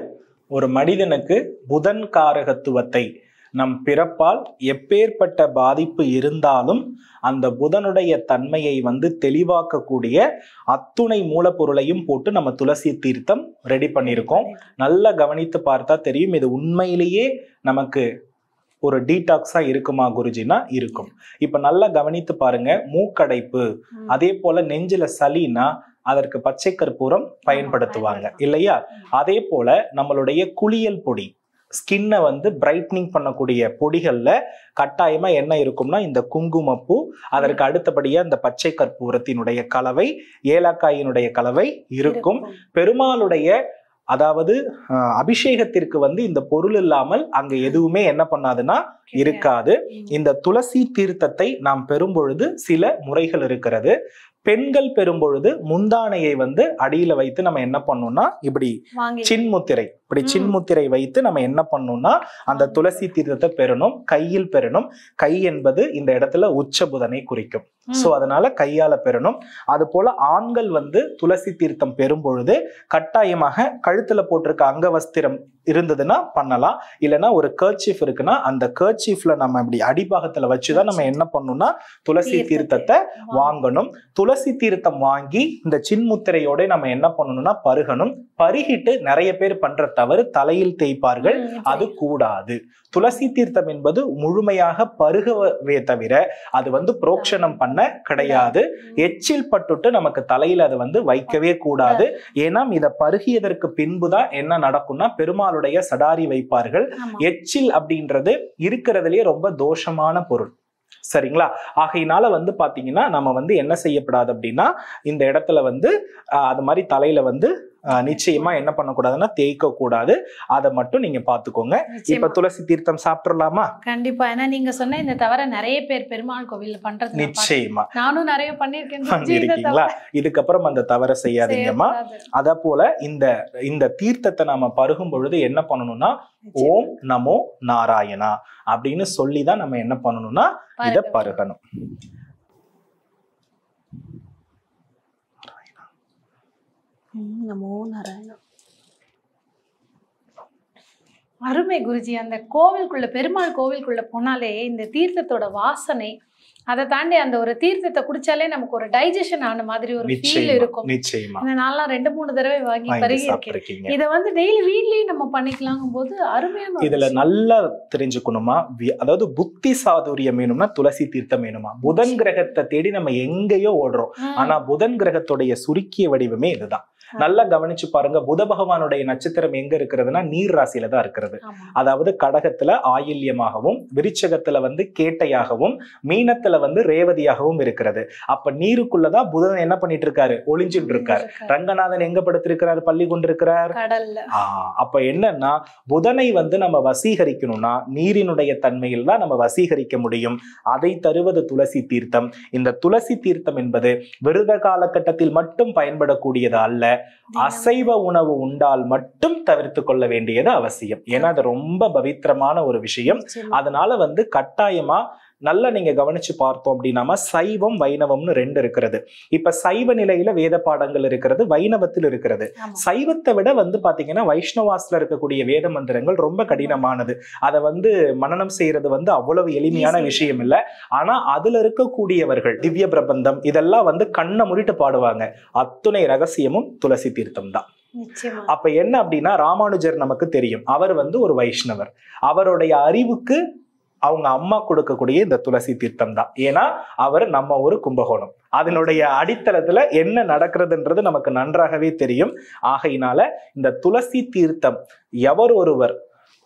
ஒரு மனிதனுக்கு புதன் காரகத்துவத்தை நம் பிறப்பால் எப்பேற்பட்ட பாதிப்பு இருந்தாலும் அந்த புதனுடைய தன்மையை வந்து தெளிவாக்கக்கூடிய அத்துணை மூலப்பொருளையும் போட்டு நம்ம துளசி தீர்த்தம் ரெடி பண்ணியிருக்கோம். நல்லா கவனித்து பார்த்தா தெரியும் இது உண்மையிலேயே நமக்கு ஒரு டீடாக்ஸா இருக்குமா குருஜினா இருக்கும். இப்ப நல்லா கவனித்து பாருங்க, மூக்கடைப்பு அதே போல நெஞ்சில சளினா அதற்கு பச்சை கற்பூரம் பயன்படுத்துவாங்க இல்லையா? அதே போல நம்மளுடைய குளியல் பொடி, ஸ்கின்னை வந்து பிரைட்னிங் பண்ணக்கூடிய பொடிகள்ல கட்டாயமா என்ன இருக்கும்னா இந்த குங்குமப்பூ, அதற்கு அடுத்தபடியா இந்த பச்சை கற்பூரத்தினுடைய கலவை, ஏலக்காயினுடைய கலவை இருக்கும். பெருமாளுடைய அதாவது அபிஷேகத்திற்கு வந்து இந்த பொருள் இல்லாமல் அங்க எதுவுமே என்ன பண்ணாதுன்னா இருக்காது. இந்த துளசி தீர்த்தத்தை நாம் பெறும் பொழுது சில முறைகள் இருக்கிறது. பெண்கள் பெறும் பொழுது முந்தானையை வந்து அடியில வைத்து நம்ம என்ன பண்ணோம்னா இப்படி சின்முத்திரை, இப்படி சின்முத்திரை வைத்து நம்ம என்ன பண்ணோம்னா அந்த துளசி தீர்த்தத்தை பெறணும். கையில் பெறணும். கை என்பது இந்த இடத்துல உச்ச புதனை குறிக்கும். சோ அதனால கையால பெறணும். அது போல ஆண்கள் வந்து துளசி தீர்த்தம் பெறும் பொழுது கட்டாயமாக கழுத்துல போட்டிருக்க அங்கவஸ்திரம் இருந்ததுன்னா பண்ணலாம். இல்லைன்னா ஒரு கர்ச்சீஃப் இருக்குன்னா அந்த கர்ச்சீஃப்ல நம்ம இப்படி அடிபாகத்துல வச்சுதான் நம்ம என்ன பண்ணணும்னா துளசி தீர்த்தத்தை வாங்கணும். துளசி தீர்த்தம் வாங்கி இந்த சின்முத்திரையோட நம்ம என்ன பண்ணணும்னா பருகணும். பருகிட்டு நிறைய பேர் பண்ற தவறு தலையில் தேய்ப்பார்கள். அது கூடாது. துளசி தீர்த்தம் என்பது முழுமையாக பருகவே தவிர அது வந்து புரோக்ஷனம் பண்ண கிடையாது. எச்சில் பட்டுட்டு நமக்கு தலையில அதை வந்து வைக்கவே கூடாது. ஏன்னா இதை பருகியதற்கு பின்புதான் என்ன நடக்கும்னா பெருமாளுடைய சடாரி வைப்பார்கள். எச்சில் அப்படின்றது இருக்கிறதுலயே ரொம்ப தோஷமான பொருள். சரிங்களா? ஆகையினால வந்து பாத்தீங்கன்னா நம்ம வந்து என்ன செய்யப்படாது அப்படின்னா இந்த இடத்துல வந்து அது மாதிரி தலையில வந்து நிச்சயமா என்ன பண்ணக்கூடாதுன்னா தேய்க்க கூடாது. அதை மட்டும் நீங்க பாத்துக்கோங்க. இப்ப துளசி தீர்த்தம் சாப்பிடலாமா? கண்டிப்பா. ஏன்னா நீங்க சொன்ன இந்த தவிர நிறைய பேர் பெருமாள் கோவில்ல பண்றது நிச்சயமா நானும் நிறைய பண்ணிருக்கேன். பண்ணிருக்கீங்களா? இதுக்கப்புறம் அந்த தவற செய்யாதீங்கம்மா. அத போல இந்த தீர்த்தத்தை நாம பருகும் பொழுது என்ன பண்ணணும்னா ஓம் நமோ நாராயணா அப்படின்னு சொல்லிதான் நம்ம என்ன பண்ணணும்னா இத பருகணும். நமோ நாராயணா. அருமை குருஜி. அந்த கோவிலுக்குள்ள பெருமாள் கோவிலுக்குள்ள போனாலே இந்த தீர்த்தத்தோட வாசனை அதை தாண்டி அந்த ஒரு தீர்த்தத்தை குடிச்சாலே நமக்கு ஒரு டைஜஷன் ஆன மாதிரி ஒரு ஃபீல் இருக்கும். நிச்சயமா நான்லாம் 2-3 தடவை வாங்கி பருகி இருக்கேன். இதை வந்து டெய்லி வீட்லயும் நம்ம பண்ணிக்கலாங்கும் போது அருமையான. இதுல நல்லா தெரிஞ்சுக்கணுமா, அதாவது புத்தி சாதுரியம் வேணும்னா துளசி தீர்த்தம் வேணுமா. புதன் கிரகத்தை தேடி நம்ம எங்கேயோ ஓடுறோம், ஆனா புதன் கிரகத்துடைய சுருக்கிய வடிவமே இதுதான். நல்லா கவனிச்சு பாருங்க, புத பகவானுடைய நட்சத்திரம் எங்க இருக்கிறதுனா நீர் ராசியில தான் இருக்கிறது. அதாவது கடகத்துல ஆயில்யமாகவும், விருச்சகத்துல வந்து கேட்டையாகவும், மீனத்துல வந்து ரேவதியாகவும் இருக்கிறது. அப்ப நீருக்குள்ளதான் புதன் என்ன பண்ணிட்டு இருக்காரு, ஒளிஞ்சிட்டு இருக்காரு. ரங்கநாதன் எங்க படுத்திருக்கிறார், பள்ளி கொண்டிருக்கிறார் கடல்ல. அப்ப என்னன்னா புதனை வந்து நம்ம வசீகரிக்கணும்னா நீரினுடைய தன்மையில் தான் நம்ம வசீகரிக்க முடியும். அதை தருவது துளசி தீர்த்தம். இந்த துளசி தீர்த்தம் என்பது விரத காலகட்டத்தில் மட்டும் பயன்படக்கூடியது அல்ல, அசைவ உணவு உண்டால் மட்டும் தவிர்த்து கொள்ள வேண்டியது அவசியம். ஏன்னா அது ரொம்ப பவித்திரமான ஒரு விஷயம். அதனால வந்து கட்டாயமா நல்லா நீங்க கவனிச்சு பார்த்தோம் அப்படின்னா சைவம் வைணவம்னு 2 இருக்கிறது. இப்ப சைவ நிலையில வேத பாடங்கள் இருக்கிறது, வைணவத்தில் இருக்கிறது. சைவத்தை விட வந்து பாத்தீங்கன்னா வைஷ்ணவாஸ்ல இருக்கக்கூடிய வேத மந்திரங்கள் ரொம்ப கடினமானது. அதை வந்து மனனம் செய்யறது வந்து அவ்வளவு எளிமையான விஷயம் இல்லை. ஆனா அதுல இருக்கக்கூடியவர்கள் திவ்ய பிரபந்தம் இதெல்லாம் வந்து கண்ணை மூடிட்டு பாடுவாங்க. அத்துணை ரகசியமும் துளசி தீர்த்தம் தான். அப்ப என்ன அப்படின்னா ராமானுஜர் நமக்கு தெரியும், அவர் வந்து ஒரு வைஷ்ணவர். அவருடைய அறிவுக்கு அவங்க அம்மா கொடுக்கக்கூடிய இந்த துளசி தீர்த்தம் தான். ஏன்னா அவர் நம்ம ஒரு கும்பகோணம், அதனுடைய அடித்தளத்துல என்ன நடக்கிறதுன்றது நமக்கு நன்றாகவே தெரியும். ஆகையினால இந்த துளசி தீர்த்தம் எவர் ஒருவர்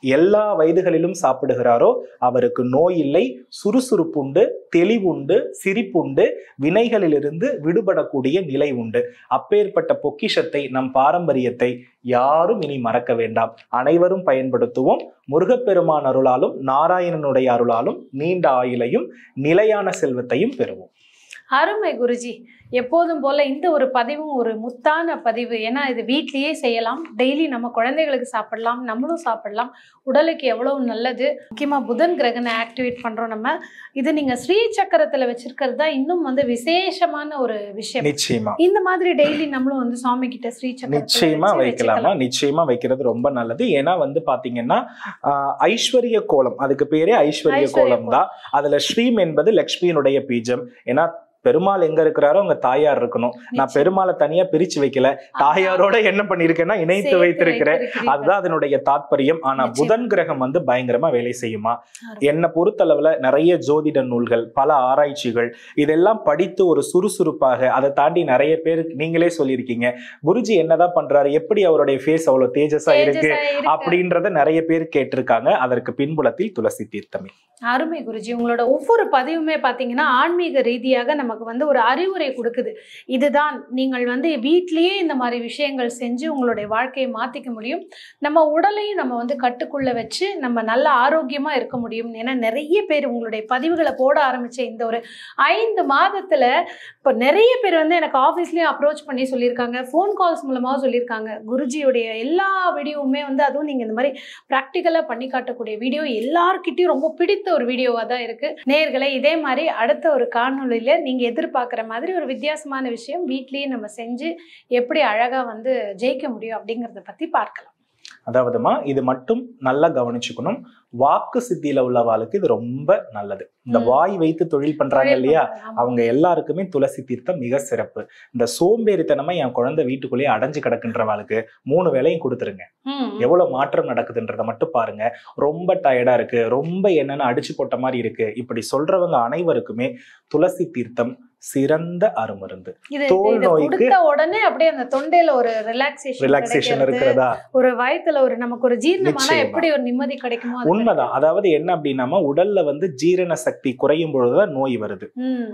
எல்லா வயதுகளிலும் சாப்பிடுகிறாரோ அவருக்கு நோய் இல்லை, சுறுசுறுப்புண்டு, தெளிவுண்டு, சிரிப்புண்டு, வினைகளிலிருந்து விடுபடக்கூடிய நிலை உண்டு. அப்பேற்பட்ட பொக்கிஷத்தை, நம் பாரம்பரியத்தை யாரும் இனி மறக்க வேண்டாம். அனைவரும் பயன்படுத்துவோம். முருகப்பெருமான் அருளாலும் நாராயணனுடைய அருளாலும் நீண்ட ஆயுளையும் நிலையான செல்வத்தையும் பெறுவோம். அருமை குருஜி. எப்போதும் போல இந்த ஒரு பதிவும் ஒரு முத்தான பதிவு. ஏன்னா இது வீட்லயே செய்யலாம், டெய்லி நம்ம குழந்தைகளுக்கு சாப்பிடலாம், நம்மளும் சாப்பிடலாம். உடலுக்கு எவ்வளவு நல்லது. முக்கியமா புதன் கிரகனை ஆக்டிவேட் பண்றோம் நம்ம. இது நீங்க ஸ்ரீ சக்கரத்துல வச்சிருக்கிறது தான் இன்னும் வந்து விசேஷமான ஒரு விஷயம். நிச்சயமா இந்த மாதிரி டெய்லி நம்மளும் வந்து சுவாமி கிட்ட ஸ்ரீ சக்கரம் நிச்சயமா வைக்கலாமா? நிச்சயமா வைக்கிறது ரொம்ப நல்லது. ஏன்னா வந்து பாத்தீங்கன்னா ஐஸ்வர்ய கோலம், அதுக்கு பேரே ஐஸ்வர்ய கோலம் தான். அதுல ஸ்ரீம் என்பது லக்ஷ்மியினுடைய பீஜம். ஏன்னா பெருமாள் எங்க இருக்கிறாரோ அங்க தாயார் இருக்கணும். நான் பெருமாளை தனியா பிரிச்சு வைக்கல, தாயாரோட என்ன பண்ணிருக்கேன்னா இணைத்து வைத்திருக்கிறேன். அதுதான் அதனுடைய தாற்பயம். ஆனா புதன் கிரகம் வந்து பயங்கரமா வேலை செய்யுமா? என்னை பொறுத்தளவுல நிறைய ஜோதிட நூல்கள், பல ஆராய்ச்சிகள் இதெல்லாம் படித்து ஒரு சுறுசுறுப்பாக, அதை தாண்டி நிறைய பேர் நீங்களே சொல்லியிருக்கீங்க குருஜி என்னதான் பண்றாரு, எப்படி அவருடைய ஃபேஸ் அவ்வளவு தேஜஸா இருக்கு அப்படின்றத நிறைய பேர் கேட்டிருக்காங்க. அதற்கு பின்புலத்தில் துளசி தீர்த்தமே. அருமை குருஜி. உங்களோட ஒவ்வொரு பதிவுமே பாத்தீங்கன்னா ஆன்மீக ரீதியாக நமக்கு வந்து ஒரு அறிவுரை கொடுக்குது. இதுதான் நீங்கள் வந்து வீட்லயே இந்த மாதிரி விஷயங்கள் செஞ்சு உங்களுடைய வாழ்க்கையை மாத்திக்க முடியும். நம்ம உடலையும் நம்ம வந்து கட்டுக்குள்ள வச்சு நம்ம நல்ல ஆரோக்கியமா இருக்க முடியும். ஏன்னா நிறைய பேர் உங்களுடைய பதிவுகளை போட ஆரம்பிச்ச இந்த ஒரு 5 மாதத்துல இப்போ நிறைய பேர் வந்து எனக்கு ஆஃபீஸ்லயும் அப்ரோச் பண்ணி சொல்லியிருக்காங்க, ஃபோன் கால்ஸ் மூலமா சொல்லியிருக்காங்க. குருஜியுடைய எல்லா வீடியோவுமே வந்து, அதுவும் நீங்க இந்த மாதிரி ப்ராக்டிக்கலா பண்ணி காட்டக்கூடிய வீடியோ எல்லார்கிட்டையும் ரொம்ப பிடித்த ஒரு வீடியோவா தான் இருக்கு. நேயர்களே, இதே மாதிரி அடுத்த ஒரு காணொளியில நீங்க எதிர்பார்க்குற மாதிரி ஒரு வித்தியாசமான விஷயம் வீட்லயே நம்ம செஞ்சு எப்படி அழகா வந்து ஜெயிக்க முடியும் அப்படிங்கிறத பத்தி பார்க்கலாம். அதாவதுமா இது மட்டும் நல்லா கவனிச்சுக்கணும், வாக்கு சித்தியில உள்ளவாளுக்கு இது ரொம்ப நல்லது. இந்த வாய் வைத்து தொழில் பண்றாங்க இல்லையா, அவங்க எல்லாருக்குமே துளசி தீர்த்தம் மிக சிறப்பு. இந்த சோம்பேறித்தனமா என் குழந்தை வீட்டுக்குள்ளேயே அடைஞ்சு கிடக்குன்றவாளுக்கு 3 வேளையும் கொடுத்துருங்க. எவ்வளவு மாற்றம் நடக்குதுன்றத மட்டும் பாருங்க. ரொம்ப டயர்டா இருக்கு, ரொம்ப என்னன்னு அடிச்சு போட்ட மாதிரி இருக்கு, இப்படி சொல்றவங்க அனைவருக்குமே துளசி தீர்த்தம் சிறந்த அருமருந்து. தோல் நோய்க்கு உடனே அப்படியே அந்த தொண்டையில ஒரு ரிலாக்ஸேஷன் இருக்கிறதா, ஒரு வயித்துல ஒரு நமக்கு ஒரு ஜீரணமான எப்படி ஒரு நிம்மதி கிடைக்குமோ. உண்மைதான். அதாவது என்ன அப்படின்னா உடல்ல வந்து ஜீரண சக்தி குறையும் பொழுதுதான் நோய் வருது.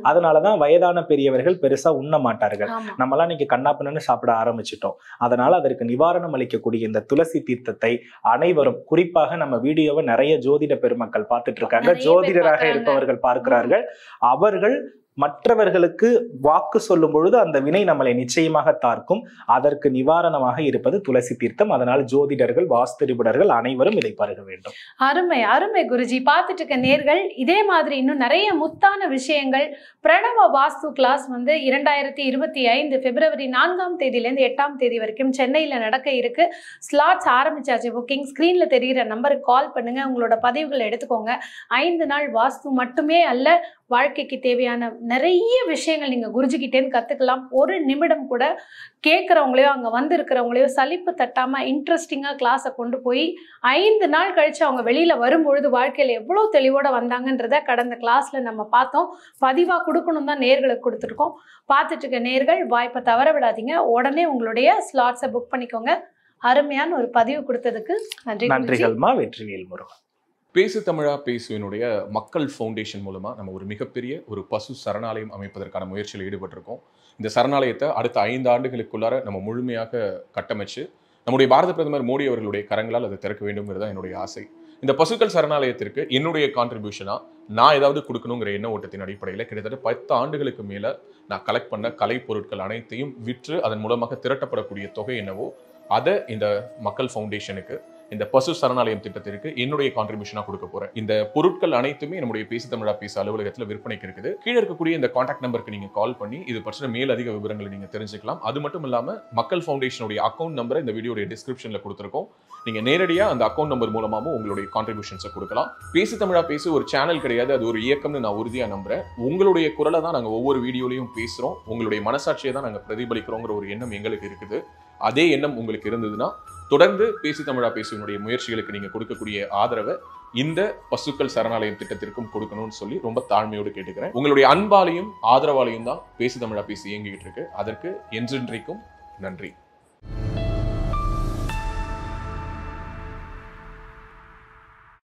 அதனாலதான் வயதான பெரியவர்கள் பெருசா உண்ண மாட்டார்கள். நம்மளாம் இன்னைக்கு கண்ணாப்பண்ணு சாப்பிட ஆரம்பிச்சிட்டோம். அதனால அதற்கு நிவாரணம் அளிக்கக்கூடிய இந்த துளசி தீர்த்தத்தை அனைவரும், குறிப்பாக நம்ம வீடியோவை நிறைய ஜோதிட பெருமக்கள் பார்த்துட்டு இருக்காங்க, ஜோதிடராக இருப்பவர்கள் பார்க்கிறார்கள். அவர்கள் மற்றவர்களுக்கு வாக்கு சொல்லும் பொழுது அந்த வினை நம்மளை நிச்சயமாக தாக்கும். அதற்கு நிவாரணமாக இருப்பது துளசி தீர்த்தம். அதனால் ஜோதிடர்கள், வாஸ்து நிபுணர்கள் அனைவரும் இதை பருக வேண்டும். அருமை அருமை குருஜி. பார்த்துட்டு இருக்க நேர்கள் இதே மாதிரி இன்னும் நிறைய முத்தான விஷயங்கள் பிரணவ வாஸ்து கிளாஸ் 2025 பிப்ரவரி 4ஆம் தேதியிலேருந்து 8ஆம் தேதி வரைக்கும் சென்னையில் நடக்க இருக்கு. ஸ்லாட்ஸ் ஆரம்பிச்சாச்சு. புக்கிங் ஸ்க்ரீனில் தெரிகிற நம்பருக்கு கால் பண்ணுங்க, உங்களோட பதிவுகளை எடுத்துக்கோங்க. 5 நாள் வாஸ்து மட்டுமே அல்ல, வாழ்க்கைக்கு தேவையான நிறைய விஷயங்கள் நீங்கள் குருஜிக்கிட்டேன்னு கற்றுக்கலாம். ஒரு நிமிடம் கூட கேட்குறவங்களையோ அங்கே வந்து இருக்கிறவங்களையோ சலிப்பு தட்டாமல் இன்ட்ரெஸ்டிங்காக கிளாஸை கொண்டு போய் 5 நாள் கழித்து அவங்க வெளியில் வரும்பொழுது வாழ்க்கையில் எவ்வளோ தெளிவோடு வந்தாங்கன்றத கடந்த கிளாஸில் நம்ம பார்த்தோம். பதிவாக கொடுக்கணும் தான் நேர்களுக்கு கொடுத்துருக்கோம். பார்த்துட்டு இருக்க நேர்கள் வாய்ப்பை தவற விடாதீங்க. உடனே உங்களுடைய ஸ்லாட்ஸை புக் பண்ணிக்கோங்க. அருமையான ஒரு பதிவு கொடுத்ததுக்கு நன்றி. நன்றிகள்மா. வெற்றிவேல் முருகன். பேசு தமிழா பேசுவினுடைய மக்கள் ஃபவுண்டேஷன் மூலமா நம்ம ஒரு மிகப்பெரிய ஒரு பசு சரணாலயம் அமைப்பதற்கான முயற்சியில் ஈடுபட்டிருக்கோம். இந்த சரணாலயத்தை அடுத்த 5 ஆண்டுகளுக்குள்ளார நம்ம முழுமையாக கட்டமைச்சு நம்முடைய பாரத பிரதமர் மோடி அவர்களுடைய கரங்களால் அதை திறக்க வேண்டும்ங்கிறது என்னுடைய ஆசை. இந்த பசுக்கள் சரணாலயத்திற்கு என்னுடைய கான்ட்ரிபியூஷனா நான் ஏதாவது கொடுக்கணுங்கிற எண்ண ஓட்டத்தின் அடிப்படையில் கிட்டத்தட்ட 10 ஆண்டுகளுக்கு மேல நான் கலெக்ட் பண்ண கலை பொருட்கள் அனைத்தையும் விற்று அதன் மூலமாக திரட்டப்படக்கூடிய தொகை என்னவோ அதை இந்த மக்கள் ஃபவுண்டேஷனுக்கு, இந்த பசு சரணாலயம் திட்டத்திற்கு என்னுடைய கான்ட்ரிபியூஷனா கொடுக்க போறேன். இந்த பொருட்கள் அனைத்துமே நம்முடைய பேசு தமிழா பேசு அலுவலகத்தில் விற்பனைக்கு இருக்குது. கீழே இருக்கக்கூடிய இந்த கான்டாக்ட் நம்பருக்கு நீங்க கால் பண்ணி இது பற்றின மேலதிக விவரங்களை நீங்க தெரிஞ்சுக்கலாம். அது மட்டும் இல்லாம மக்கள் ஃபவுண்டேஷனுடைய அக்கௌண்ட் நம்பரை இந்த வீடியோடைய டிஸ்கிரிப்ஷன்ல கொடுத்துருக்கோம். நீங்க நேரடியா அந்த அக்கௌண்ட் நம்பர் மூலமாவும் உங்களுடைய கான்ட்ரிபியூஷன்ஸை கொடுக்கலாம். பேசு தமிழா பேசு ஒரு சேனல் கிடையாது, அது ஒரு இயக்கம்னு நான் உறுதியா நம்புறேன். உங்களுடைய குரலை தான் நாங்க ஒவ்வொரு வீடியோலையும் பேசுறோம், உங்களுடைய மனசாட்சியை தான் நாங்க பிரதிபலிக்கிறோங்கிற ஒரு எண்ணம் எங்களுக்கு இருக்குது. அதே எண்ணம் உங்களுக்கு இருந்ததுன்னா தொடர்ந்து பேசு தமிழா பேசுவனுடைய முயற்சிகளுக்கு நீங்க கொடுக்கக்கூடிய ஆதரவை இந்த பசுக்கள் சரணாலயம் திட்டத்திற்கும் கொடுக்கணும்னு சொல்லி ரொம்ப தாழ்மையோடு கேட்டுக்கிறேன். உங்களுடைய அன்பாலையும் ஆதரவாலையும் தான் பேசு தமிழா பேசி இயங்கிட்டு இருக்கு. அதற்கு என்றென்றைக்கும் நன்றி.